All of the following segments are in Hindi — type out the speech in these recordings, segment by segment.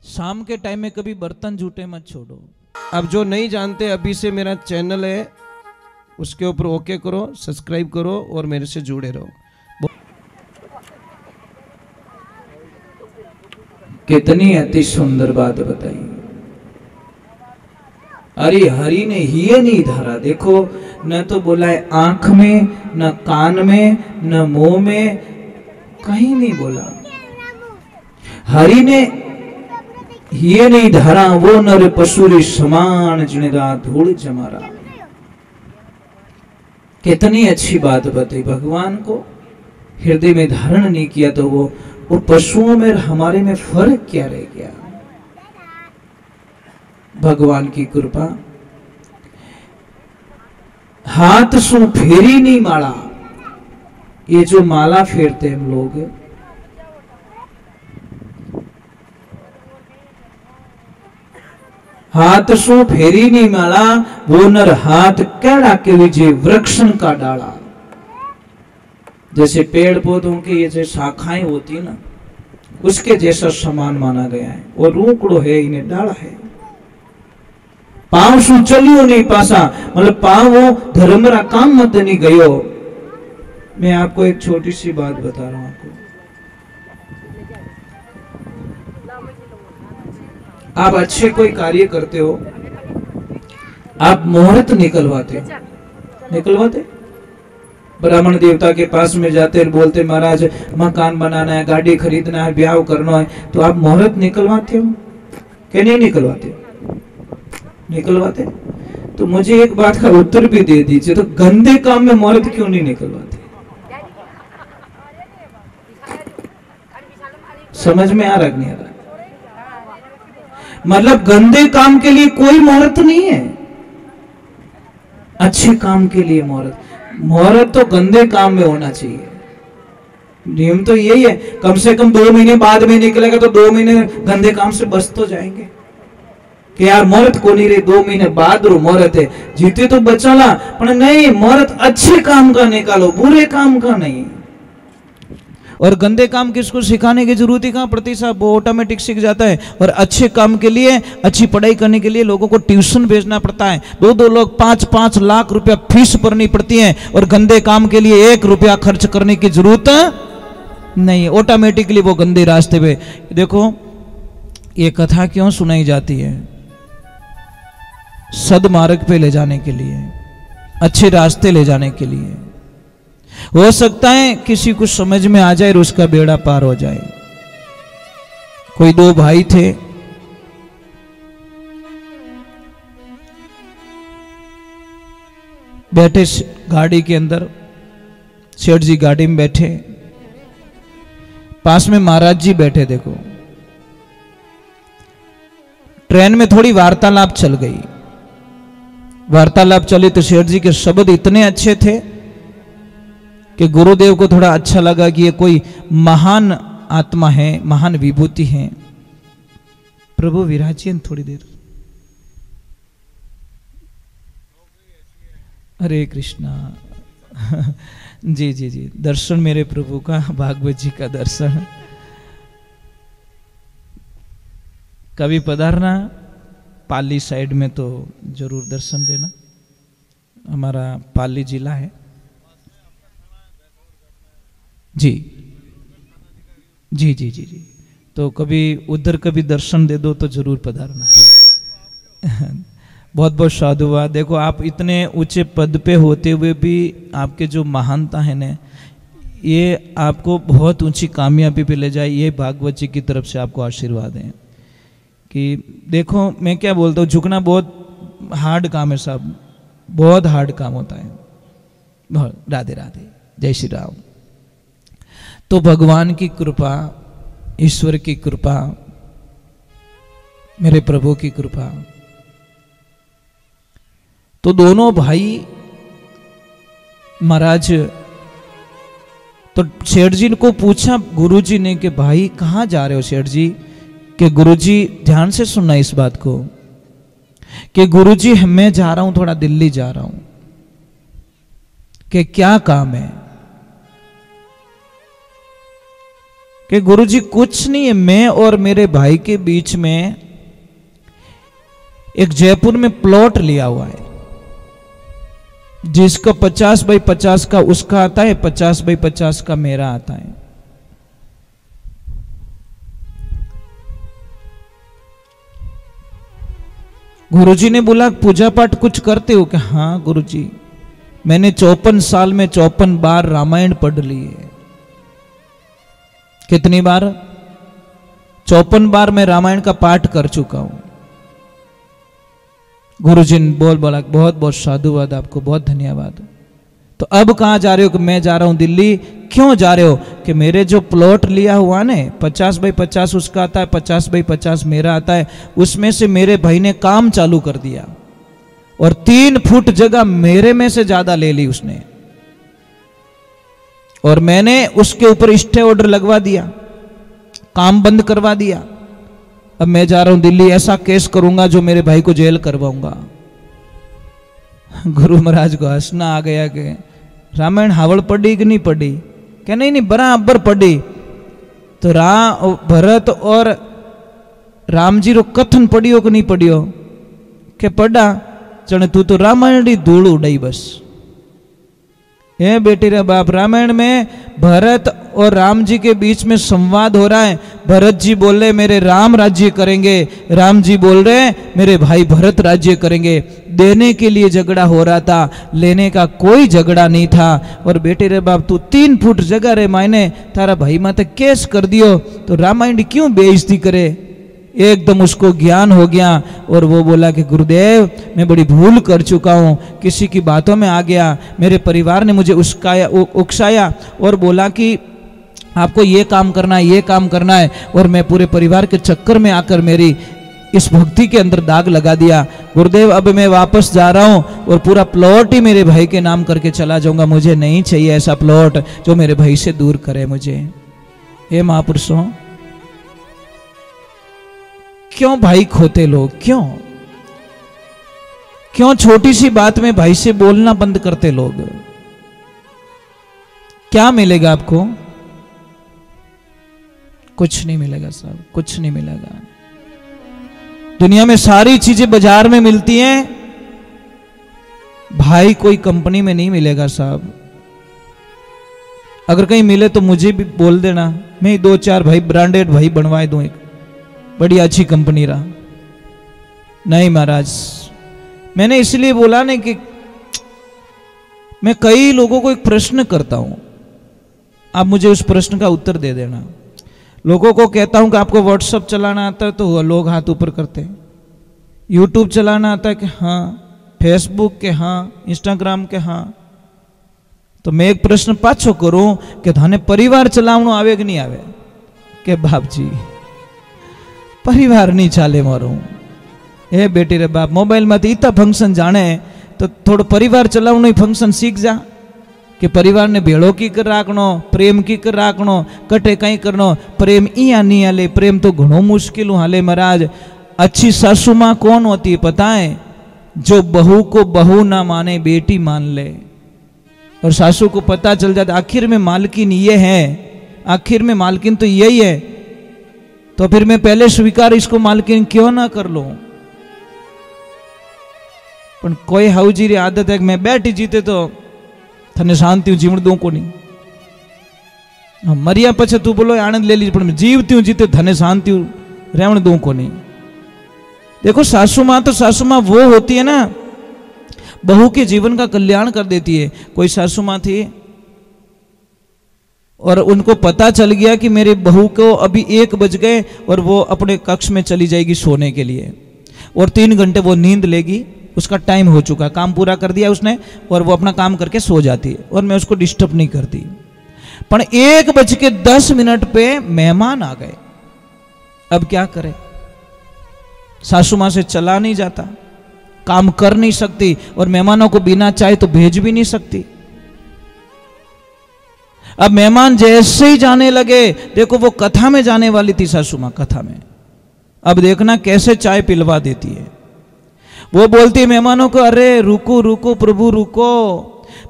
शाम के टाइम में कभी बर्तन जूठे मत छोड़ो। अब जो नहीं जानते, अभी से मेरा चैनल है, उसके ऊपर ओके करो, सब्सक्राइब करो और मेरे से जुड़े रहो। कितनी अति सुंदर बात बताई। अरे हरि ने ही नहीं धरा। देखो, न तो बोला है आंख में, न कान में, न मुंह में, कहीं नहीं बोला। हरि ने ये नहीं धरा, वो नर पशुरी समान जिनेरा धूल जमारा। कितनी अच्छी बात बताई। भगवान को हृदय में धारण नहीं किया तो वो पशुओं में हमारे में फर्क क्या रह गया। भगवान की कृपा। हाथ सु फेरी नहीं माला। ये जो माला फेरते हम लोग, हाथ सु फेरी नहीं माला, वो नर हाथ कैड़ा के विजय वृक्षण का डाला। जैसे पेड़ पौधों की ये जो शाखाएं होती है ना, उसके जैसा समान माना गया है। और रूकड़ो है, इन्हें डाला है। पांव सु चलियो नहीं पासा, मतलब पांव वो धर्मरा काम मत नहीं गयो। मैं आपको एक छोटी सी बात बता रहा हूं। आपको, आप अच्छे कोई कार्य करते हो, आप मुहूर्त निकलवाते ब्राह्मण देवता के पास में जाते और बोलते महाराज मकान बनाना है, गाड़ी खरीदना है, ब्याह करना है, तो आप मुहूर्त निकलवाते हो कि नहीं निकलवाते? निकलवाते। तो मुझे एक बात का उत्तर भी दे दीजिए, तो गंदे काम में मुहूर्त क्यों नहीं निकलवाते? समझ में आ रहा नहीं आ रहा? मतलब गंदे काम के लिए कोई मुहूर्त नहीं है, अच्छे काम के लिए मुहूर्त तो गंदे काम में होना चाहिए। नियम तो यही है। कम से कम 2 महीने बाद में निकलेगा तो 2 महीने गंदे काम से बच तो जाएंगे कि यार मुहूर्त को नहीं रहे, 2 महीने बाद रो मुहूर्त है, जीते तो बचाला, पर नहीं, मुहूर्त अच्छे काम का निकालो, बुरे काम का नहीं। और गंदे काम किसको सिखाने की जरूरत ही कहां पड़ती साहब, वो ऑटोमेटिक सीख जाता है। और अच्छे काम के लिए, अच्छी पढ़ाई करने के लिए लोगों को ट्यूशन भेजना पड़ता है। 2-2 लोग 5-5 लाख रुपया फीस भरनी पड़ती है, और गंदे काम के लिए 1 रुपया खर्च करने की जरूरत नहीं है। ऑटोमेटिकली वो गंदे रास्ते पे। देखो, ये कथा क्यों सुनाई जाती है? सदमार्ग पे ले जाने के लिए, अच्छे रास्ते ले जाने के लिए। हो सकता है किसी को समझ में आ जाए और उसका बेड़ा पार हो जाए। कोई 2 भाई थे, बैठे गाड़ी के अंदर, सेठ जी गाड़ी में बैठे, पास में महाराज जी बैठे। देखो, ट्रेन में थोड़ी वार्तालाप चल गई। वार्तालाप चली तो सेठ जी के शब्द इतने अच्छे थे कि गुरुदेव को थोड़ा अच्छा लगा कि ये कोई महान आत्मा है, महान विभूति है। प्रभु विराजिए थोड़ी देर। हरे कृष्णा। जी जी जी, दर्शन मेरे प्रभु का, भागवत जी का दर्शन। कभी पधारना पाली साइड में तो जरूर दर्शन देना। हमारा पाली जिला है जी जी जी जी जी। तो कभी उधर कभी दर्शन दे दो तो जरूर पधारना। बहुत बहुत साधुवाद। देखो, आप इतने ऊंचे पद पे होते हुए भी आपके जो महानता है ना, ये आपको बहुत ऊंची कामयाबी पे ले जाए। ये भागवत जी की तरफ से आपको आशीर्वाद है कि देखो, मैं क्या बोलता हूँ, झुकना बहुत हार्ड काम है साहब, बहुत हार्ड काम होता है। बहुत। राधे राधे, जय श्री राम। तो भगवान की कृपा, ईश्वर की कृपा, मेरे प्रभु की कृपा। तो दोनों भाई महाराज, तो सेठ जी को पूछा गुरुजी ने कि भाई कहाँ जा रहे हो सेठ जी? कि गुरुजी, ध्यान से सुनना इस बात को, कि गुरुजी मैं जा रहा हूं, थोड़ा दिल्ली जा रहा हूं। कि क्या काम है? कि गुरुजी कुछ नहीं है, मैं और मेरे भाई के बीच में एक जयपुर में प्लॉट लिया हुआ है, जिसका 50 बाई 50 का उसका आता है, 50 बाई 50 का मेरा आता है। गुरुजी ने बोला पूजा पाठ कुछ करते हो? कि हाँ गुरुजी, मैंने 54 साल में 54 बार रामायण पढ़ ली है। कितनी बार? 54 बार मैं रामायण का पाठ कर चुका हूं। गुरुजी ने बोला बहुत बहुत साधुवाद आपको, बहुत धन्यवाद। तो अब कहां जा रहे हो? कि मैं जा रहा हूं दिल्ली। क्यों जा रहे हो? कि मेरे जो प्लॉट लिया हुआ ने 50 बाई 50 उसका आता है, 50 बाई 50 मेरा आता है, उसमें से मेरे भाई ने काम चालू कर दिया और 3 फुट जगह मेरे में से ज्यादा ले ली उसने, और मैंने उसके ऊपर स्टे ऑर्डर लगवा दिया, काम बंद करवा दिया। अब मैं जा रहा हूं दिल्ली, ऐसा केस करूंगा जो मेरे भाई को जेल करवाऊंगा। गुरु महाराज को हंसना आ गया कि रामायण हावड़ पढ़ी कि नहीं पढ़ी? क्या नहीं बराबर पढ़ी। तो भरत और राम जी रो कथन पढ़ियो कि नहीं पढ़ियो? के पढ़ा। चने तू तो रामायण री धूल उड़ाई बस। ये बेटी रे बाप, रामायण में भरत और राम जी के बीच में संवाद हो रहा है। भरत जी बोल रहे मेरे राम राज्य करेंगे, राम जी बोल रहे मेरे भाई भरत राज्य करेंगे। देने के लिए झगड़ा हो रहा था, लेने का कोई झगड़ा नहीं था। और बेटे रे बाप, तू 3 फुट जगह रे मायने तारा भाई माते केस कर दियो, तो रामायण क्यों बेइज्जती करे? एकदम उसको ज्ञान हो गया और वो बोला कि गुरुदेव मैं बड़ी भूल कर चुका हूँ, किसी की बातों में आ गया, मेरे परिवार ने मुझे उकसाया और बोला कि आपको ये काम करना है, ये काम करना है, और मैं पूरे परिवार के चक्कर में आकर मेरी इस भक्ति के अंदर दाग लगा दिया। गुरुदेव अब मैं वापस जा रहा हूँ और पूरा प्लॉट ही मेरे भाई के नाम करके चला जाऊंगा। मुझे नहीं चाहिए ऐसा प्लॉट जो मेरे भाई से दूर करे मुझे। ये महापुरुषों, क्यों भाई खोते लोग? क्यों छोटी सी बात में भाई से बोलना बंद करते लोग? क्या मिलेगा आपको? कुछ नहीं मिलेगा साहब, कुछ नहीं मिलेगा। दुनिया में सारी चीजें बाजार में मिलती हैं, भाई कोई कंपनी में नहीं मिलेगा साहब। अगर कहीं मिले तो मुझे भी बोल देना, मैं 2-4 भाई ब्रांडेड भाई बनवाए दूं, एक बड़ी अच्छी कंपनी रहा। नहीं महाराज, मैंने इसलिए बोला नहीं कि मैं कई लोगों को एक प्रश्न करता हूं, आप मुझे उस प्रश्न का उत्तर दे देना। लोगों को कहता हूं कि आपको व्हाट्सएप चलाना आता है, तो लोग हाथ ऊपर करते हैं। यूट्यूब चलाना आता है कि हाँ, फेसबुक के हाँ, इंस्टाग्राम के हाँ। तो मैं एक प्रश्न पाछो करूं कि थाने परिवार चलावनो आवे कि नहीं आवे? के बाप जी परिवार नहीं चाले मारू। ए बेटी रे बाप, मोबाइल में इतना फंक्शन जाने तो थोड़ा परिवार चलावनो ही फंक्शन सीख जा कि परिवार ने भेड़ो की कर राखनो, प्रेम की कर राखनो, कटे कहीं करनो। प्रेम इया नहीं हाले, प्रेम तो घणो मुश्किल हाले महाराज। अच्छी सासू मां कौन होती है पता है? जो बहू को बहू ना माने बेटी मान ले। और सासू को पता चल जाता आखिर में मालकिन ये है, आखिर में मालकिन तो यही है, तो फिर मैं पहले स्वीकार इसको मालकिन क्यों ना कर लूं। पण कोई हाउजी री आदत है कि मैं बैठी जीते तो थने शांति जीवन दू को नहीं। मरिया पछे तू बोलो आनंद ले लीजिए, पर जीवती हूं जीते थने शांति रहन दू को नहीं। देखो सासू मां तो सासू मां वो होती है ना, बहू के जीवन का कल्याण कर देती है। कोई सासू मां थी और उनको पता चल गया कि मेरी बहू को अभी 1 बज गए और वो अपने कक्ष में चली जाएगी सोने के लिए, और 3 घंटे वो नींद लेगी, उसका टाइम हो चुका, काम पूरा कर दिया उसने, और वो अपना काम करके सो जाती है और मैं उसको डिस्टर्ब नहीं करती। पर 1:10 पे मेहमान आ गए। अब क्या करे? सासू मां से चला नहीं जाता, काम कर नहीं सकती, और मेहमानों को बिना चाहे तो भेज भी नहीं सकती। अब मेहमान जैसे ही जाने लगे, देखो वो कथा में जाने वाली थी सासू मां, कथा में, अब देखना कैसे चाय पिलवा देती है। वो बोलती है मेहमानों को, अरे रुको रुको प्रभु रुको,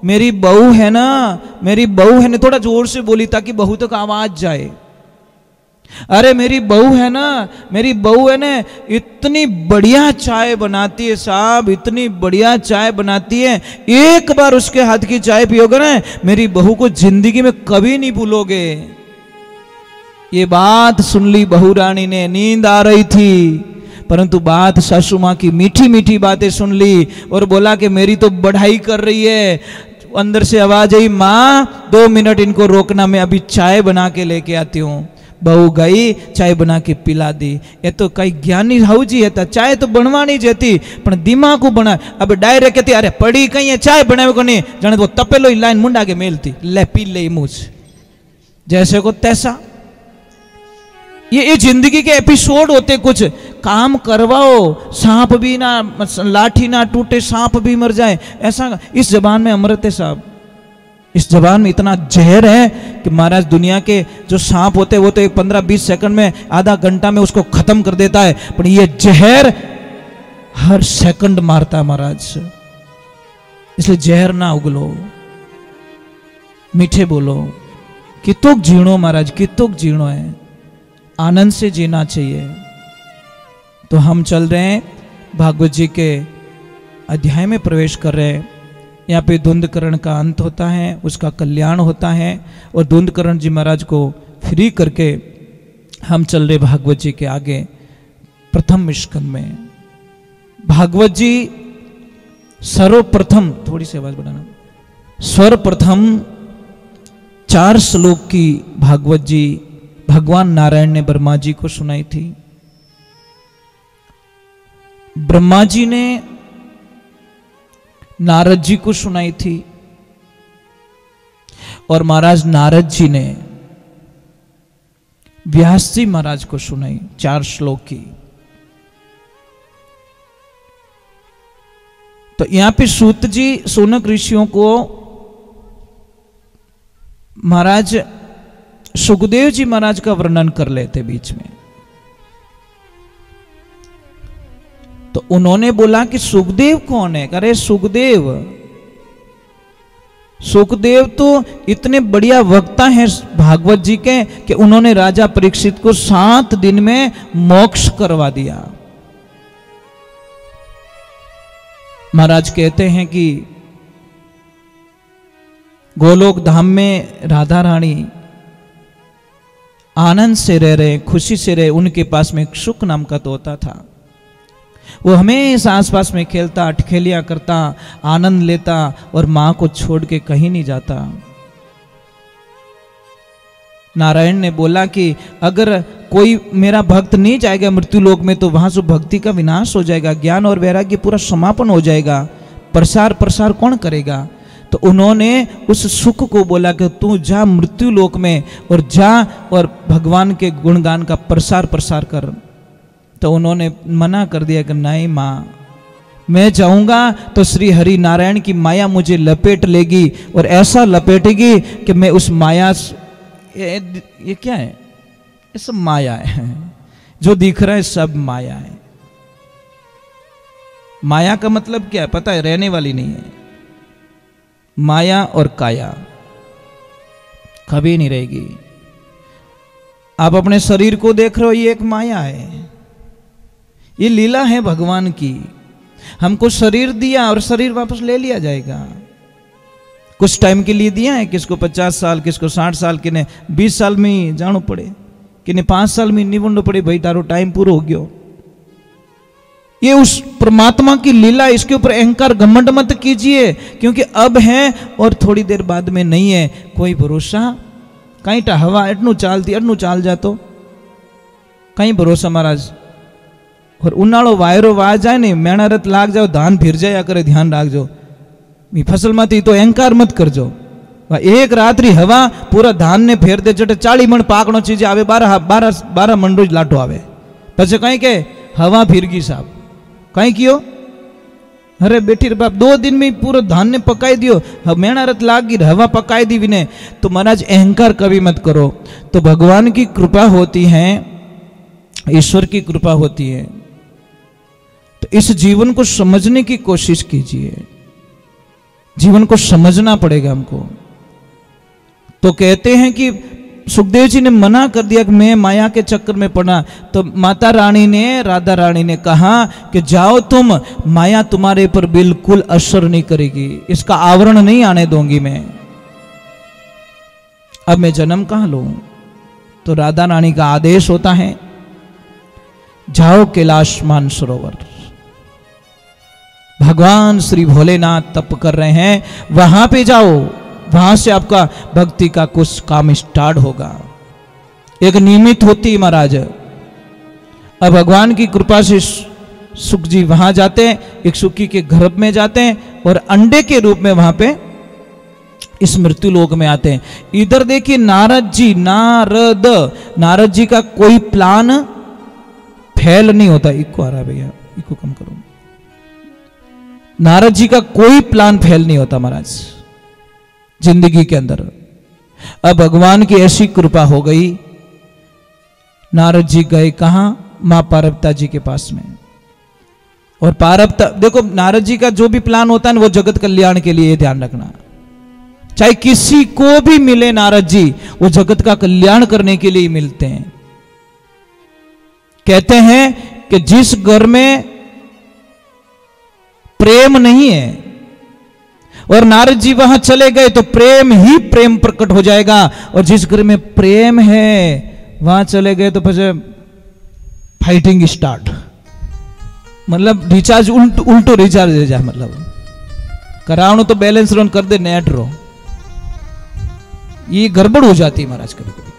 मेरी बहू है ना, मेरी बहू है ना। थोड़ा जोर से बोली ताकि बहू तक आवाज जाए। अरे मेरी बहू है ना, मेरी बहू है ना, इतनी बढ़िया चाय बनाती है साहब, इतनी बढ़िया चाय बनाती है, एक बार उसके हाथ की चाय पियोगे ना, मेरी बहू को जिंदगी में कभी नहीं भूलोगे। ये बात सुन ली बहू रानी ने, नींद आ रही थी, परंतु बात सासू माँ की मीठी मीठी बातें सुन ली और बोला कि मेरी तो बढ़ाई कर रही है। अंदर से आवाज आई, माँ 2 मिनट इनको रोकना, मैं अभी चाय बना के लेके आती हूँ। बहू गई, चाय बना के पिला दी। ये तो कई ज्ञानी हाउजी है, चाय तो बनवानी जती पण दिमाग को बना। अब डायरेक्ट कहती अरे पड़ी कहीं है चाय बनावे को नहीं, जाने वो तपेलो ही लाइन मुंडा के मेलती, ले पी ले मुझ जैसे को तैसा। ये जिंदगी के एपिसोड होते, कुछ काम करवाओ, सांप भी ना, लाठी ना टूटे, सांप भी मर जाए, ऐसा इस जबान में अमृत है साहब। इस जबान में इतना जहर है कि महाराज दुनिया के जो सांप होते हैं वो तो 15-20 सेकंड में, आधा घंटा में उसको खत्म कर देता है, पर ये जहर हर सेकंड मारता है महाराज। इसलिए जहर ना उगलो, मीठे बोलो, कितोक जीणो महाराज, कितोक जीणो है, आनंद से जीना चाहिए। तो हम चल रहे हैं भागवत जी के अध्याय में प्रवेश कर रहे हैं। यहाँ पे धुंधकरण का अंत होता है, उसका कल्याण होता है, और धुंधकरण जी महाराज को फ्री करके हम चल रहे भागवत जी के आगे प्रथम स्कंद में। भागवत जी सर्वप्रथम, थोड़ी सी आवाज बढ़ाना, सर्वप्रथम 4 श्लोक की भागवत जी भगवान नारायण ने ब्रह्मा जी को सुनाई थी। ब्रह्मा जी ने नारद जी को सुनाई थी, और महाराज नारद जी ने व्यास जी महाराज को सुनाई 4 श्लोक की। तो यहां पे सूत जी सोनक ऋषियों को महाराज सुखदेव जी महाराज का वर्णन कर लेते बीच में। तो उन्होंने बोला कि सुखदेव कौन है? अरे सुखदेव, सुखदेव तो इतने बढ़िया वक्ता हैं भागवत जी के कि उन्होंने राजा परीक्षित को 7 दिन में मोक्ष करवा दिया। महाराज कहते हैं कि गोलोक धाम में राधा रानी आनंद से रह रहे, खुशी से रहे। उनके पास में एक सुख नाम का तोता था, वो हमेशा आसपास में खेलता, अटखेलियां करता, आनंद लेता और मां को छोड़ के कहीं नहीं जाता। नारायण ने बोला कि अगर कोई मेरा भक्त नहीं जाएगा मृत्यु लोक में तो वहां से भक्ति का विनाश हो जाएगा, ज्ञान और वैराग्य पूरा समापन हो जाएगा, प्रसार कौन करेगा? तो उन्होंने उस सुख को बोला कि तू जा मृत्यु लोक में और जा और भगवान के गुणगान का प्रसार कर। तो उन्होंने मना कर दिया कि नहीं माँ, मैं जाऊंगा तो श्री हरि नारायण की माया मुझे लपेट लेगी और ऐसा लपेटेगी कि मैं उस माया, ये क्या है? ये सब माया है, जो दिख रहा है सब माया है। माया का मतलब क्या है पता है? रहने वाली नहीं है। माया और काया कभी नहीं रहेगी। आप अपने शरीर को देख रहे हो, ये एक माया है, ये लीला है भगवान की। हमको शरीर दिया और शरीर वापस ले लिया जाएगा। कुछ टाइम के लिए दिया है, किसको 50 साल, किसको 60 साल, किन्हें 20 साल में ही जानो पड़े, किन्हें 5 साल में निवंडो पड़े, भाई तारो टाइम पूरा हो गयो। ये उस परमात्मा की लीला, इसके ऊपर अहंकार घमंड मत कीजिए, क्योंकि अब है और थोड़ी देर बाद में नहीं है, कोई भरोसा। कहीं टा हवा एटनू चालती एटनू चाल जातो, कहीं भरोसा महाराज। और उनाळो वायरो वा जाए ने, मेणारत लाग जाओ, धान फिर जाया करे, ध्यान राखजो। फसल माती तो अहंकार मत करजो। एक रात्रि हवा पूरा धान ने फेर दे, जटे 40 मण पाकनो चीज आवे, 12 मण रोज लाटो आवे, पछे कहीं के हवा फिर गई साहब, कहीं कियो? अरे बेटी रे बाप, 2 दिन में पूरा धान ने पकाई दियो, मेणारत लाग गई, हवा पकाई दी विने। तो महाराज अहंकार कभी मत करो। तो भगवान की कृपा होती है, ईश्वर की कृपा होती है। तो इस जीवन को समझने की कोशिश कीजिए, जीवन को समझना पड़ेगा हमको। तो कहते हैं कि सुखदेव जी ने मना कर दिया कि मैं माया के चक्कर में पड़ा, तो माता रानी ने, राधा रानी ने कहा कि जाओ तुम, माया तुम्हारे पर बिल्कुल असर नहीं करेगी, इसका आवरण नहीं आने दूंगी मैं। अब मैं जन्म कहां लूं? तो राधा रानी का आदेश होता है, जाओ कैलाश मानसरोवर, भगवान श्री भोलेनाथ तप कर रहे हैं, वहां पे जाओ, वहां से आपका भक्ति का कुछ काम स्टार्ट होगा। एक नियमित होती महाराज। अब भगवान की कृपा से सुख जी वहां जाते हैं, एक सुखी के गर्भ में जाते हैं और अंडे के रूप में वहां पे इस मृत्यु लोक में आते हैं। इधर देखिए नारद जी का कोई प्लान फेल नहीं होता। इको आ रहा है भैया, इको कम करो। नारद जी का कोई प्लान फेल नहीं होता महाराज जिंदगी के अंदर। अब भगवान की ऐसी कृपा हो गई, नारद जी गए कहां? मां पार्वती जी के पास में। और पार्वती, देखो नारद जी का जो भी प्लान होता है ना, वो जगत कल्याण के लिए, ध्यान रखना। चाहे किसी को भी मिले नारद जी, वो जगत का कल्याण करने के लिए मिलते हैं। कहते हैं कि जिस घर में प्रेम नहीं है और नारद जी वहां चले गए तो प्रेम ही प्रेम प्रकट हो जाएगा, और जिस घर में प्रेम है वहां चले गए तो फिर फाइटिंग स्टार्ट। मतलब रिचार्ज उल्टो रिचार्ज हो जाए, मतलब करावनो तो बैलेंस रन कर दे, नेट रो, ये गड़बड़ हो जाती है महाराज कभी कभी।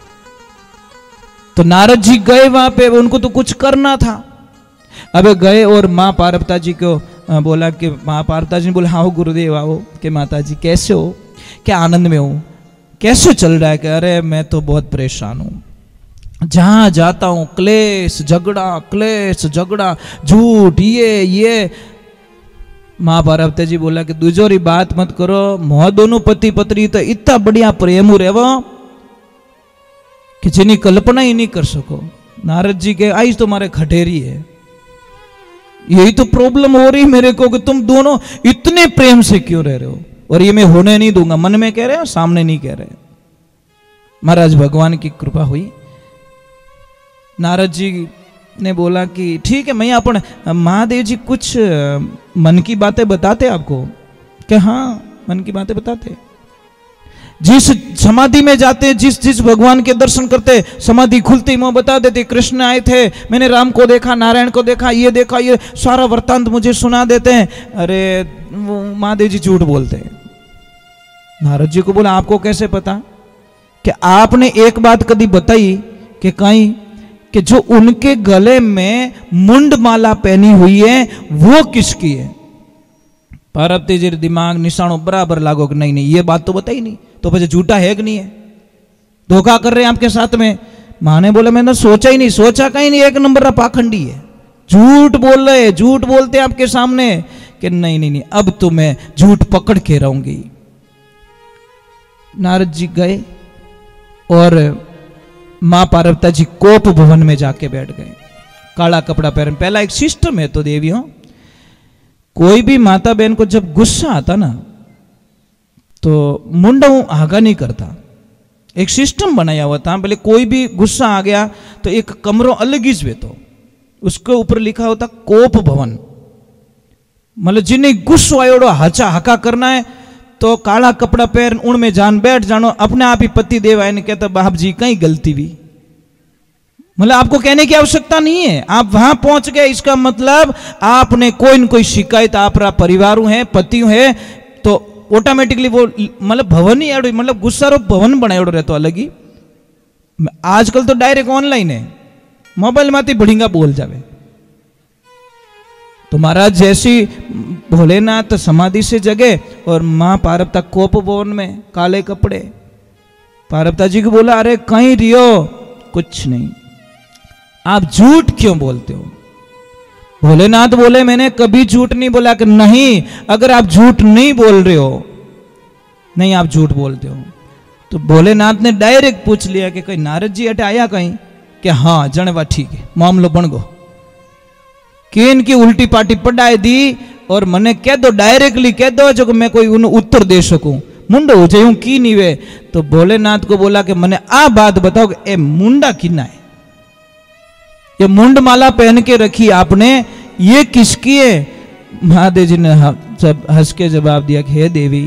तो नारद जी गए वहां पे, उनको तो कुछ करना था। अब गए और मां पार्वती जी को बोला कि मां पार्वती जी ने बोला, हाँ गुरुदेव आओ। कि माता जी कैसे हो, क्या आनंद में हो, कैसे चल रहा है? कि अरे मैं तो बहुत परेशान हूं, जहां जाता हूं क्लेश झगड़ा झूठ ये। मां पार्वती जी बोला कि दूजोरी बात मत करो, मोह दोनों पति पत्नी तो इतना बढ़िया प्रेम रेवो कि जिनी कल्पना ही नहीं कर सको। नारद जी के आई तो मारे खटेरी है, यही तो प्रॉब्लम हो रही मेरे को कि तुम दोनों इतने प्रेम से क्यों रह रहे हो, और ये मैं होने नहीं दूंगा। मन में कह रहे हो, सामने नहीं कह रहे। महाराज भगवान की कृपा हुई, नारद जी ने बोला कि ठीक है, मैं अपन महादेव जी कुछ मन की बातें बताते आपको? कि हाँ मन की बातें बताते। जिस समाधि में जाते, जिस भगवान के दर्शन करते, समाधि खुलती मैं बता देते, कृष्ण आए थे, मैंने राम को देखा, नारायण को देखा, ये सारा वृत्तांत मुझे सुना देते हैं। अरे वो महादेव जी झूठ बोलते हैं। नारद जी को बोला, आपको कैसे पता? कि आपने एक बात कभी बताई कि कहीं कि जो उनके गले में मुंड माला पहनी हुई है वो किसकी है? पार्वती जी दिमाग निशानों बराबर लागो कि नहीं ये बात तो बताई नहीं, तो फिर झूठा है कि नहीं है, धोखा कर रहे हैं आपके साथ में। मां ने बोला मैंने सोचा ही नहीं, सोचा कहीं नहीं, एक नंबर का पाखंडी है, झूठ बोल रहे, झूठ बोलते हैं आपके सामने। कि नहीं अब तो मैं झूठ पकड़ के रहूंगी। नारद जी गए और मां पार्वती जी कोप भवन में जाके बैठ गए, काला कपड़ा पहन। पहला एक सिस्टम है तो देवियों, कोई भी माता बहन को जब गुस्सा आता ना तो मुंडा आगा नहीं करता, एक सिस्टम बनाया हुआ था। भले कोई भी गुस्सा आ गया तो एक कमरों अलग ही वे, तो उसके ऊपर लिखा होता कोप भवन। मतलब जिन्हें गुस्सा आयो हाचा हाका करना है तो काला कपड़ा पहन उनमें जान बैठ जानो, अपने आप ही पति देव आए ने कहता बाप जी कहीं गलती भी, मतलब आपको कहने की आवश्यकता नहीं है, आप वहां पहुंच गए। इसका मतलब आपने कोई न कोई शिकायत आप परिवार है, पति है, तो ऑटोमेटिकली वो मतलब भवन ही मतलब गुस्सा रो भवन बनाए रहते अलग ही। आजकल तो डायरेक्ट ऑनलाइन है, मोबाइल में बढ़िया बोल जावे। तो महाराज जैसी भोलेनाथ समाधि से जगे और मां पार्वती कोप भवन में काले कपड़े। पार्वती जी को बोला अरे कहीं रियो? कुछ नहीं, आप झूठ क्यों बोलते हो? भोलेनाथ बोले मैंने कभी झूठ नहीं बोला। कि नहीं, अगर आप झूठ नहीं बोल रहे हो, नहीं आप झूठ बोलते हो। तो भोलेनाथ ने डायरेक्ट पूछ लिया कि कहीं नारद जी अटे आया कहीं? कि हाँ जनवा ठीक है, मामलो बन गो। कि इनकी उल्टी पार्टी पढ़ाई दी और मने कह दो, डायरेक्टली कह दो जो मैं कोई उत्तर दे सकूं। मुंड हो जाऊं की नहीं वे। तो भोलेनाथ को बोला कि मैंने आ बात बताओ कि ए मुंडा किना है, ये मुंड माला पहन के रखी आपने, ये किसकी है? महादेव जी ने जब हंस के जवाब दिया कि हे देवी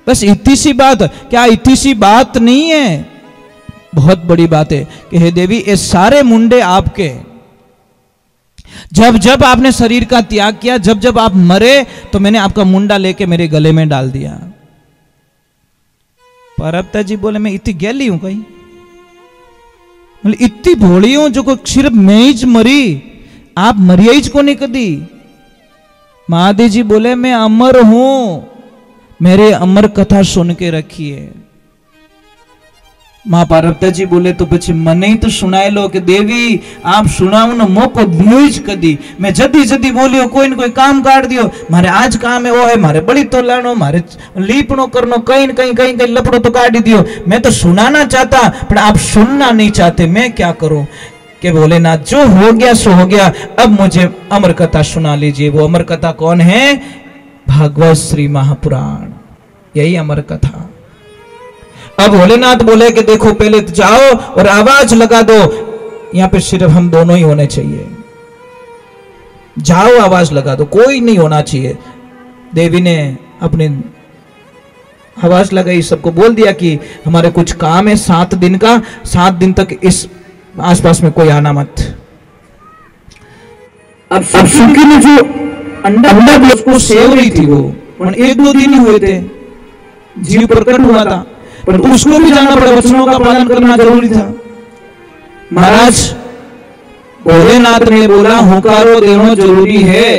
बस इतनी सी बात। क्या इतनी सी बात नहीं है? बहुत बड़ी बात है कि हे देवी ये सारे मुंडे आपके। जब जब आपने शरीर का त्याग किया, जब जब आप मरे तो मैंने आपका मुंडा लेके मेरे गले में डाल दिया। परबता जी बोले मैं इतनी गैली हूं कहीं, इतनी भोली हूं जो को सिर्फ मैं ही मरी, आप मरिया ही को नहीं कदी। महादेव जी बोले मैं अमर हूं, मेरे अमर कथा सुन के रखिए। मां पार्वती जी बोले तो પછી મને તો સુનાઈ લો કે દેવી આપ સુનાવનો મોકો દિયો જ કદી। मैं जदी जदी बोलियो कोई न कोई काम काट दियो, मारे आज काम है वो है, मारे बड़ी तो लानो, मारे लीपनो करनो, कहीं कहीं कहीं कहीं लपड़ो तो काट दियो। मैं तो सुनाना चाहता पर आप सुनना नहीं चाहते, मैं क्या करूं? कि भोलेनाथ जो हो गया सो हो गया, अब मुझे अमर कथा सुना लीजिए। वो अमर कथा कौन है? भागवत श्री महापुराण, यही अमर कथा। अब भोलेनाथ बोले कि देखो पहले तो जाओ और आवाज लगा दो, यहां पे सिर्फ हम दोनों ही होने चाहिए, जाओ आवाज लगा दो, कोई नहीं होना चाहिए। देवी ने अपने आवाज लगाई, सबको बोल दिया कि हमारे कुछ काम है 7 दिन का, 7 दिन तक इस आसपास में कोई आना मत। अब सुखी ने जो अंडा भी उसको सेव रही थी, वो 1-2 दिन ही हुए थे, जीव प्रकट हुआ था, पर उसको भी जाना पड़ा, वचनों का पालन करना जरूरी था। महाराज भोलेनाथ ने बोला हुंकारो देना जरूरी है,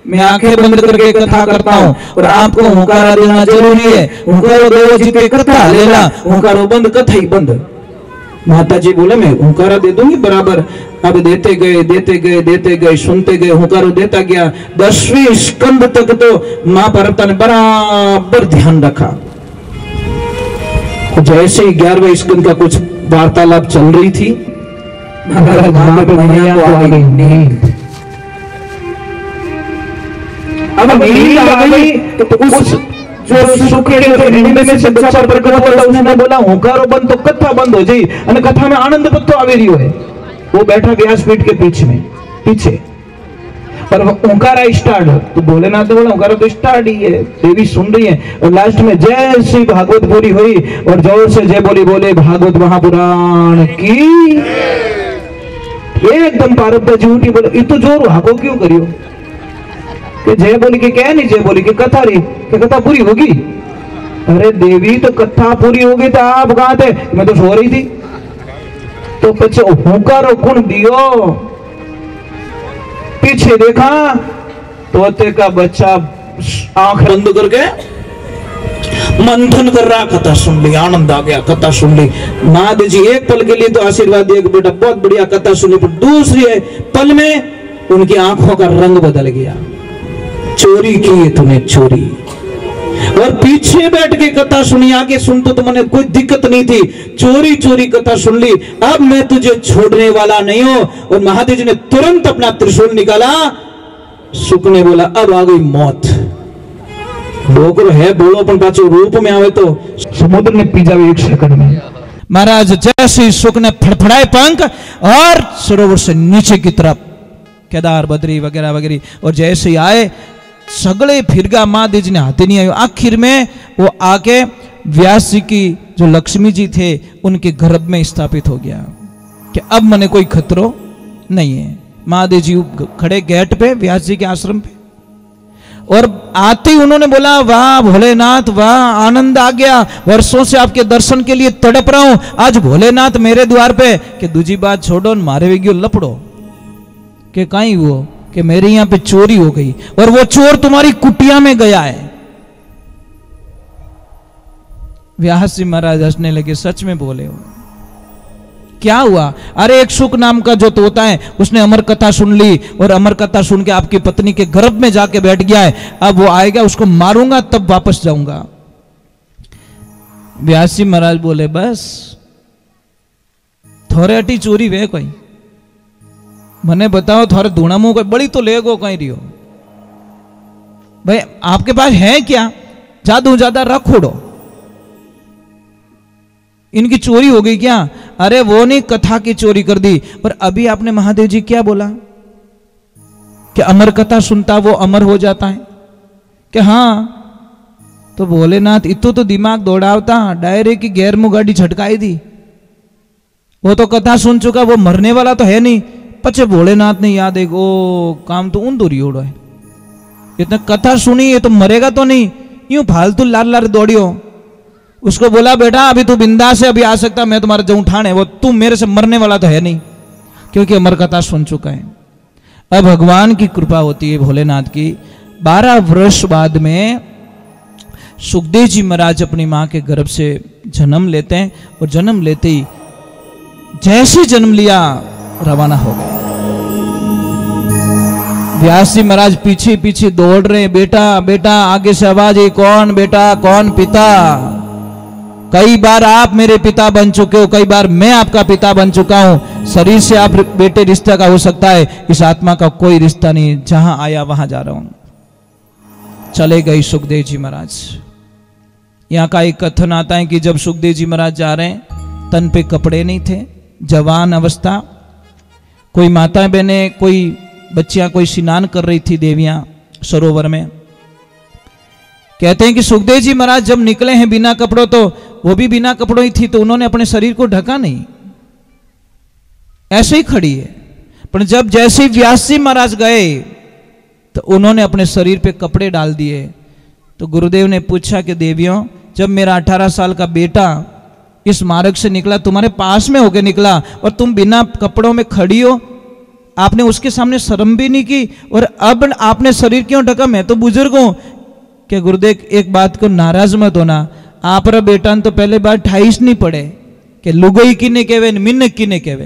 मैं आंखें बंद करके कथा करता हूं और आपको हुंकारा देना जरूरी है। हुंकारो देवो जीते कथा लेला, हुंकारो बंद कथा ही बंद। माता जी बोले मैं हुंकारा दे दूंगी बराबर। अब देते गए देते गए देते गए, सुनते गए, हुंकारो देता गया। 10वीं स्कंद तक तो मां पार्वती ने बराबर ध्यान रखा। जैसे ही 11वें स्कंद का कुछ वार्तालाप चल रही थी, मैया को आ गई नींद। अब नींद आ गई तो उस जो सुखे नींद में से बच्चा प्रकट हुआ, उसने बोला हुंकारो बंद तो कथा बंद हो जाई, અને कथा में आनंद पत्तो आवी रह्यो है। वो बैठा व्यासपीठ के पीछे और ओंकारा स्टार्ट, तो भोलेनाथ ने बोला ओंकारा तो स्टार्ट ही है, देवी सुन रही है। और लास्ट में जैसी भागवत पूरी हुई और जोर से जय बोली बोले भागवत महापुराण की। एकदम पार्वती जी उठी, बोले ये तो जोर हाको क्यों करियो? कि जय बोली के क्या नहीं, जय बोली के कथा रही, कि कथा पूरी होगी। अरे देवी तो कथा पूरी होगी तो आप कहां थे? मैं तो सो रही थी। तो पीछे हुंकारो कौन दियो? पीछे देखा तोते का बच्चा आंख बंद करके मंथन कर रहा, कथा सुन ली, आनंद आ गया, कथा सुन ली। महादेव जी एक पल के लिए तो आशीर्वाद दिया कि बेटा बहुत बढ़िया कथा सुनी, पर दूसरे पल में उनकी आंखों का रंग बदल गया। चोरी की तूने चोरी, और पीछे बैठ के कथा सुनी, आगे सुन तो मैंने कोई दिक्कत नहीं थी, चोरी चोरी कथा सुन ली, अब मैं तुझे छोड़ने वाला नहीं हूं। और महादेव जी ने तुरंत अपना त्रिशूल निकाला। सुख ने बोला अब आ गई मौत। डोकरो है बोलो पण पाछो रूप में आवे तो समुद्र ने पी जावे 1 सेकंड में। महाराज जैसे सुख ने फड़फड़ाए पंख और सरोवर से नीचे की तरफ केदार बद्री वगैरह वगैरह, और जैसे ही आए सगले फिरगा महादेव जी ने हाथे नहीं आयो। आखिर में वो आके व्यास जी की जो लक्ष्मी जी थे उनके गर्भ में स्थापित हो गया कि अब मने कोई खतरो नहीं है। महादेव जी खड़े गेट पे व्यास जी के आश्रम पे, और आते ही उन्होंने बोला वाह भोलेनाथ वाह, आनंद आ गया, वर्षों से आपके दर्शन के लिए तड़प रहा हूं, आज भोलेनाथ मेरे द्वार पे। कि दूसरी बात छोड़ो, मारे वे गयो लपड़ो कि कहीं वो कि मेरे यहां पे चोरी हो गई और वो चोर तुम्हारी कुटिया में गया है। व्यास जी महाराज हंसने लगे, सच में बोले हो? क्या हुआ? अरे एक सुख नाम का जो तोता है उसने अमर कथा सुन ली और अमर कथा सुन के आपकी पत्नी के गर्भ में जाके बैठ गया है। अब वो आएगा, उसको मारूंगा तब वापस जाऊंगा। व्यास जी महाराज बोले बस थोड़े अटी चोरी वे कोई मने बताओ, थोड़े धूणा मुंह कोई बड़ी तो ले गो कहीं रियो भाई, आपके पास है क्या? जादू ज्यादा रख उड़ो, इनकी चोरी हो गई क्या? अरे वो नहीं, कथा की चोरी कर दी। पर अभी आपने महादेव जी क्या बोला कि अमर कथा सुनता वो अमर हो जाता है? कि हाँ, तो भोलेनाथ इतो तो दिमाग दौड़ावता, डायरेक्ट की गैर मुंह गाड़ी झटकाई दी। वो तो कथा सुन चुका, वो मरने वाला तो है नहीं। पचे भोलेनाथ ने याद है ओ काम तो उन दूरी उड़ो है, इतना कथा सुनी है तो मरेगा तो नहीं, यूं फालतू लार लार दौड़ियो। उसको बोला बेटा अभी तू बिंदास है, अभी आ सकता, मैं तुम्हारा जो उठान है वो, तू मेरे से मरने वाला तो है नहीं, क्योंकि अमर कथा सुन चुका है। अब भगवान की कृपा होती है भोलेनाथ की। 12 वर्ष बाद में सुखदेव जी महाराज अपनी मां के गर्भ से जन्म लेते हैं, और जन्म लेते ही जैसे जन्म लिया रवाना हो गए। व्यास जी महाराज पीछे पीछे दौड़ रहे हैं, बेटा बेटा, आगे से आवाज है, कौन बेटा कौन पिता? कई बार आप मेरे पिता बन चुके हो, कई बार मैं आपका पिता बन चुका हूं। शरीर से आप बेटे रिश्ता का हो सकता है, इस आत्मा का कोई रिश्ता नहीं, जहां आया वहां जा रहा हूं। चले गए सुखदेव जी महाराज। यहां का एक कथन आता है कि जब सुखदेव जी महाराज जा रहे हैं, तन पे कपड़े नहीं थे, जवान अवस्था, कोई माता बहने, कोई बच्चियां, कोई स्नान कर रही थी देवियां सरोवर में। कहते हैं कि सुखदेव जी महाराज जब निकले हैं बिना कपड़ों, तो वो भी बिना कपड़ों ही थी, तो उन्होंने अपने शरीर को ढका नहीं, ऐसे ही खड़ी है। पर जब जैसे ही व्यास जी महाराज गए तो उन्होंने अपने शरीर पे कपड़े डाल दिए। तो गुरुदेव ने पूछा कि देवियों, जब मेरा 18 साल का बेटा इस मार्ग से निकला, तुम्हारे पास में होके निकला, और तुम बिना कपड़ों में खड़ी हो, आपने उसके सामने शर्म भी नहीं की, और अब आपने शरीर क्यों ढका? मैं तो बुजुर्ग हूं। कि गुरुदेव एक बात को नाराज मत होना, आप रा बेटा ने तो पहले बार 28 नहीं पढ़े कि लुगोई किने कहवे मिन्न किने कहवे।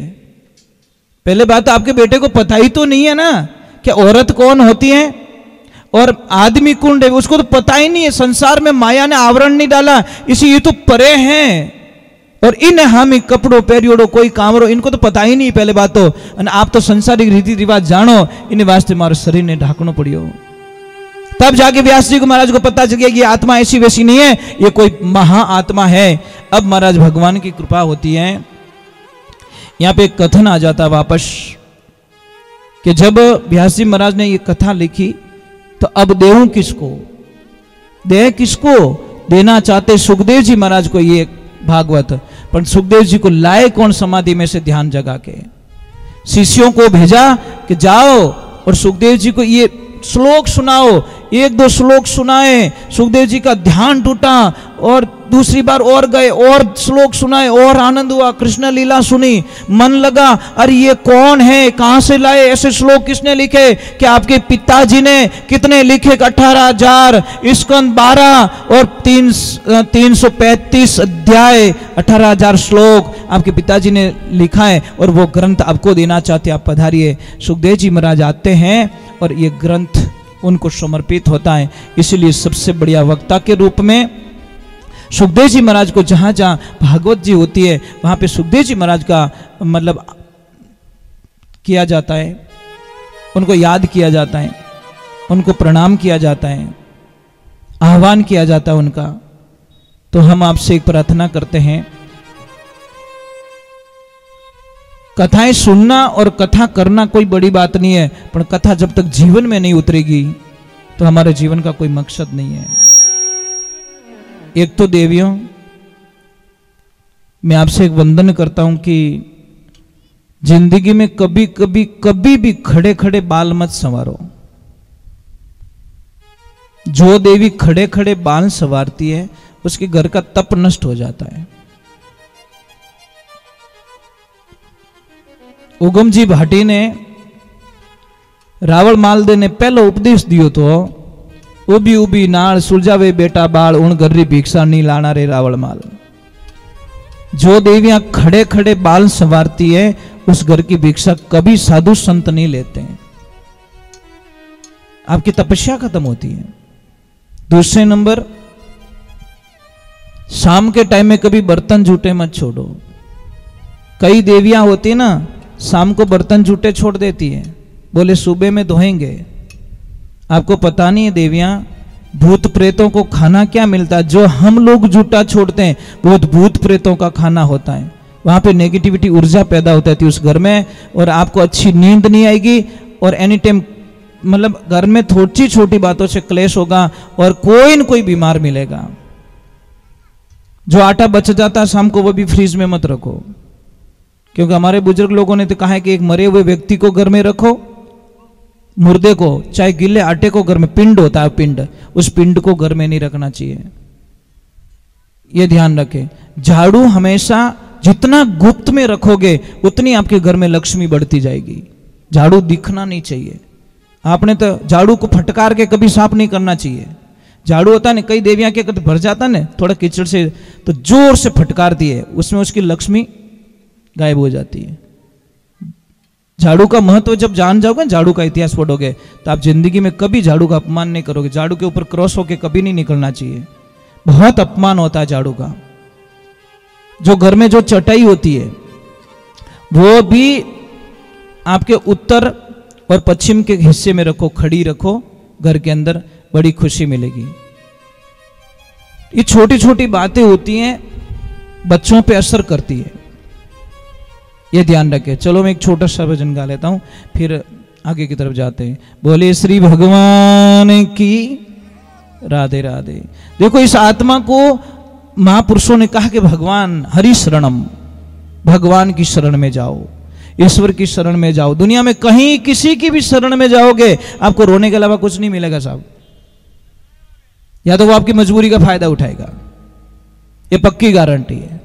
पहले बात तो आपके बेटे को पता ही तो नहीं है ना कि औरत कौन होती है और आदमी कौन है, उसको तो पता ही नहीं है। संसार में माया ने आवरण नहीं डाला, इसी ये तो परे हैं, और इन हम कपड़ों पेरियोड़ो कोई कामरो, इनको तो पता ही नहीं पहले बात तो। आप तो संसारिक रीति रिवाज जानो, इन वास्ते हमारे शरीर ने ढाकनो पड़ियो। तब जाके व्यास जी को महाराज को पता चल गया कि आत्मा ऐसी वैसी नहीं है, ये कोई महा आत्मा है। अब महाराज भगवान की कृपा होती है। यहां पे एक कथन आ जाता वापस कि जब व्यास जी महाराज ने ये कथा लिखी, तो अब देऊं किसको, दे किसको देना चाहते सुखदेव जी महाराज को ये भागवत, पर सुखदेव जी को लाए कौन समाधि में से ध्यान जगा के? शिष्यों को भेजा कि जाओ और सुखदेव जी को ये श्लोक सुनाओ। 1-2 श्लोक सुनाए, सुखदेव जी का ध्यान टूटा, और दूसरी बार और गए और श्लोक सुनाए, और आनंद हुआ, कृष्ण लीला सुनी, मन लगा, अरे ये कौन है, कहां से लाए, ऐसे श्लोक किसने लिखे? कि आपके पिताजी ने। कितने लिखे? 18,000 स्कंद 12 और 335 अध्याय, 18,000 श्लोक आपके पिताजी ने लिखा है, और वो ग्रंथ आपको देना चाहते, आप पधारिए। सुखदेव जी महाराज आते हैं और ये ग्रंथ उनको समर्पित होता है। इसलिए सबसे बढ़िया वक्ता के रूप में सुखदेव जी महाराज को जहां जहां भागवत जी होती है, वहां पे सुखदेव जी महाराज का मतलब किया जाता है, उनको याद किया जाता है, उनको प्रणाम किया जाता है, आह्वान किया जाता है उनका। तो हम आपसे एक प्रार्थना करते हैं, कथाएं सुनना और कथा करना कोई बड़ी बात नहीं है, पर कथा जब तक जीवन में नहीं उतरेगी तो हमारे जीवन का कोई मकसद नहीं है। एक तो देवियों, मैं आपसे एक वंदन करता हूं कि जिंदगी में कभी कभी कभी भी खड़े खड़े बाल मत संवारो। जो देवी खड़े खड़े बाल संवारती है, उसके घर का तप नष्ट हो जाता है। उगम जी भाटी ने रावण मालदे ने पहलो उपदेश दियो तो, उबी उबी नाल सुलझावे बेटा बाल, उन गरी भिक्षा नहीं लाना रे रावण माल। जो देवियां खड़े खड़े बाल संवारती है, उस घर की भिक्षा कभी साधु संत नहीं लेते हैं, आपकी तपस्या खत्म होती है। दूसरे नंबर, शाम के टाइम में कभी बर्तन झूठे मत छोड़ो। कई देवियां होती ना, शाम को बर्तन झूठे छोड़ देती है, बोले सुबह में धोएंगे। आपको पता नहीं है देवियां भूत प्रेतों को खाना क्या मिलता है? जो हम लोग जूठा छोड़ते हैं वो भूत प्रेतों का खाना होता है। वहां पे नेगेटिविटी ऊर्जा पैदा होती है उस घर में, और आपको अच्छी नींद नहीं आएगी, और एनी टाइम मतलब घर में थोड़ी छोटी बातों से क्लेश होगा, और कोई न कोई बीमार मिलेगा। जो आटा बच जाता है शाम को वो भी फ्रीज में मत रखो, क्योंकि हमारे बुजुर्ग लोगों ने तो कहा है कि एक मरे हुए व्यक्ति को घर में रखो, मुर्दे को, चाहे गिले आटे को घर में, पिंड होता है पिंड, उस पिंड को घर में नहीं रखना चाहिए। ये ध्यान रखें। झाड़ू हमेशा जितना गुप्त में रखोगे उतनी आपके घर में लक्ष्मी बढ़ती जाएगी। झाड़ू दिखना नहीं चाहिए। आपने तो झाड़ू को फटकार के कभी साफ नहीं करना चाहिए। झाड़ू होता है ना, कई देवियां के भर जाता है ना थोड़ा कीचड़ से, तो जोर से फटकार दिए, उसमें उसकी लक्ष्मी गायब हो जाती है। झाड़ू का महत्व जब जान जाओगे, झाड़ू का इतिहास पढ़ोगे, तो आप जिंदगी में कभी झाड़ू का अपमान नहीं करोगे। झाड़ू के ऊपर क्रॉस होके कभी नहीं निकलना चाहिए, बहुत अपमान होता है झाड़ू का। जो घर में जो चटाई होती है वो भी आपके उत्तर और पश्चिम के हिस्से में रखो, खड़ी रखो, घर के अंदर बड़ी खुशी मिलेगी। ये छोटी छोटी बातें होती हैं, बच्चों पे असर करती है, ये ध्यान रखें। चलो मैं एक छोटा सा भजन गा लेता हूं, फिर आगे की तरफ जाते हैं। बोले श्री भगवान की राधे राधे। देखो इस आत्मा को महापुरुषों ने कहा कि भगवान हरि शरणम, भगवान की शरण में जाओ, ईश्वर की शरण में जाओ। दुनिया में कहीं किसी की भी शरण में जाओगे आपको रोने के अलावा कुछ नहीं मिलेगा साहब। या तो वो आपकी मजबूरी का फायदा उठाएगा, ये पक्की गारंटी है,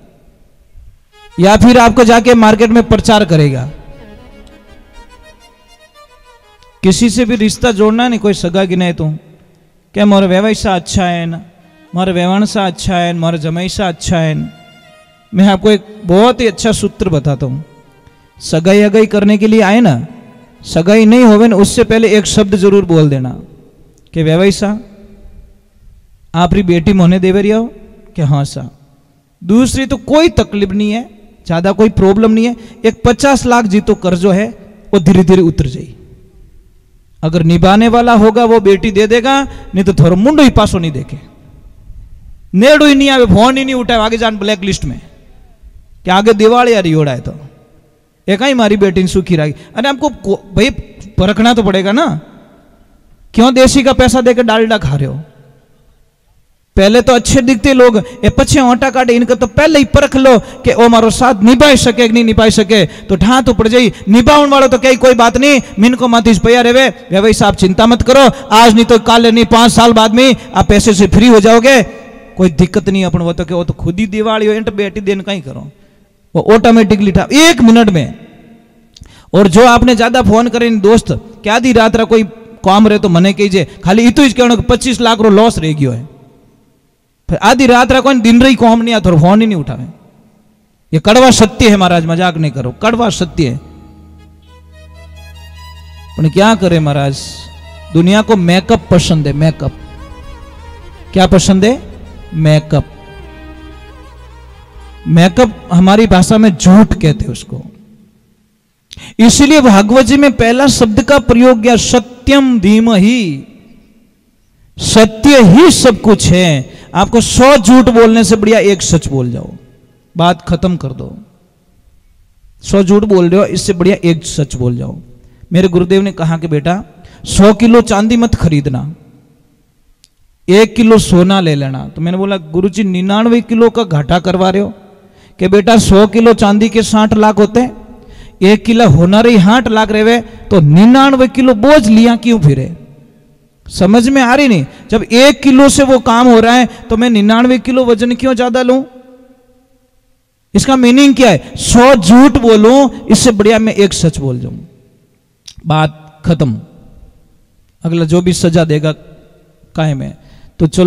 या फिर आपको जाके मार्केट में प्रचार करेगा। किसी से भी रिश्ता जोड़ना नहीं, कोई सगा गिनाए तो क्या मोर व्यवहार सा अच्छा है ना, मोर व्यवहार सा अच्छा है, मोर जमाई सा अच्छा है। मैं आपको एक बहुत ही अच्छा सूत्र बताता हूं। सगाई अगाई करने के लिए आए ना, सगाई नहीं होवे ना उससे पहले एक शब्द जरूर बोल देना कि व्यवहार सा आपरी बेटी मोने देवे रही हो कि हाँ सा। दूसरी तो कोई तकलीफ नहीं है, ज्यादा कोई प्रॉब्लम नहीं है। एक 50 लाख जी तो कर्जो है वो धीरे धीरे उतर जाए। अगर निभाने वाला होगा वो बेटी दे देगा, नहीं तो थोड़ा मुंडो ही पासो नहीं देखे, नेड़ो ही नहीं आवे, फोन ही नहीं उठाए, आगे जान ब्लैक लिस्ट में कि आगे दिवाली आ रही हो रहा है तो एक ही मारी बेटी ने सुखी रही। अरे हमको भाई परखना तो पड़ेगा ना, क्यों देसी का पैसा देकर डालडा खा रहे हो? पहले तो अच्छे दिखते लोग, ये पछे ओटा काटे, इनका तो पहले ही परख लो कि ओ मारो साथ निभाई सके कि नहीं निभाई सके, तो ठा तो पड़ जाई। निभावन वालों तो कहीं कोई बात नहीं, मिनको मातीज पैया रेवे, वे भाई साहब चिंता मत करो, आज नहीं तो काल नहीं 5 साल बाद में आप पैसे से फ्री हो जाओगे, कोई दिक्कत नहीं। अपन वो तो खुद ही दिवाली हो, इंट बेटी देन कहीं करो, वो ऑटोमेटिकली ठा 1 मिनट में। और जो आपने ज्यादा फोन करे दोस्त क्या दी रात रा कोई काम रहे तो मने कीजिए, खाली इतो ही कहना 25 लाख रो लॉस रह गयो है, फिर आधी रात रा कोई दिन रही कॉम नहीं आता, फोन ही नहीं उठावे। ये कड़वा सत्य है महाराज, मजाक नहीं करो, कड़वा सत्य है। पर क्या करे महाराज, दुनिया को मेकअप पसंद है, मेकअप। क्या पसंद है? मेकअप। मेकअप हमारी भाषा में झूठ कहते हैं उसको। इसलिए भागवत जी में पहला शब्द का प्रयोग किया, सत्यम धीमहि। सत्य ही सब कुछ है। आपको 100 झूठ बोलने से बढ़िया एक सच बोल जाओ, बात खत्म कर दो। 100 झूठ बोल रहे हो, इससे बढ़िया एक सच बोल जाओ। मेरे गुरुदेव ने कहा कि बेटा 100 किलो चांदी मत खरीदना, 1 किलो सोना ले लेना। तो मैंने बोला गुरुजी 99 किलो का घाटा करवा रहे हो कि बेटा 100 किलो चांदी के 60 लाख होते हैं, 1 किलो होनर ही 8 लाख रहे, तो 99 किलो बोझ लिया क्यों फिरे? समझ में आ रही नहीं। जब 1 किलो से वो काम हो रहा है तो मैं 99 किलो वजन क्यों ज्यादा लूं? इसका मीनिंग क्या है? 100 झूठ बोलूं, इससे बढ़िया मैं एक सच बोल जाऊं, बात खत्म। अगला जो भी सजा देगा कायम है। तो चलो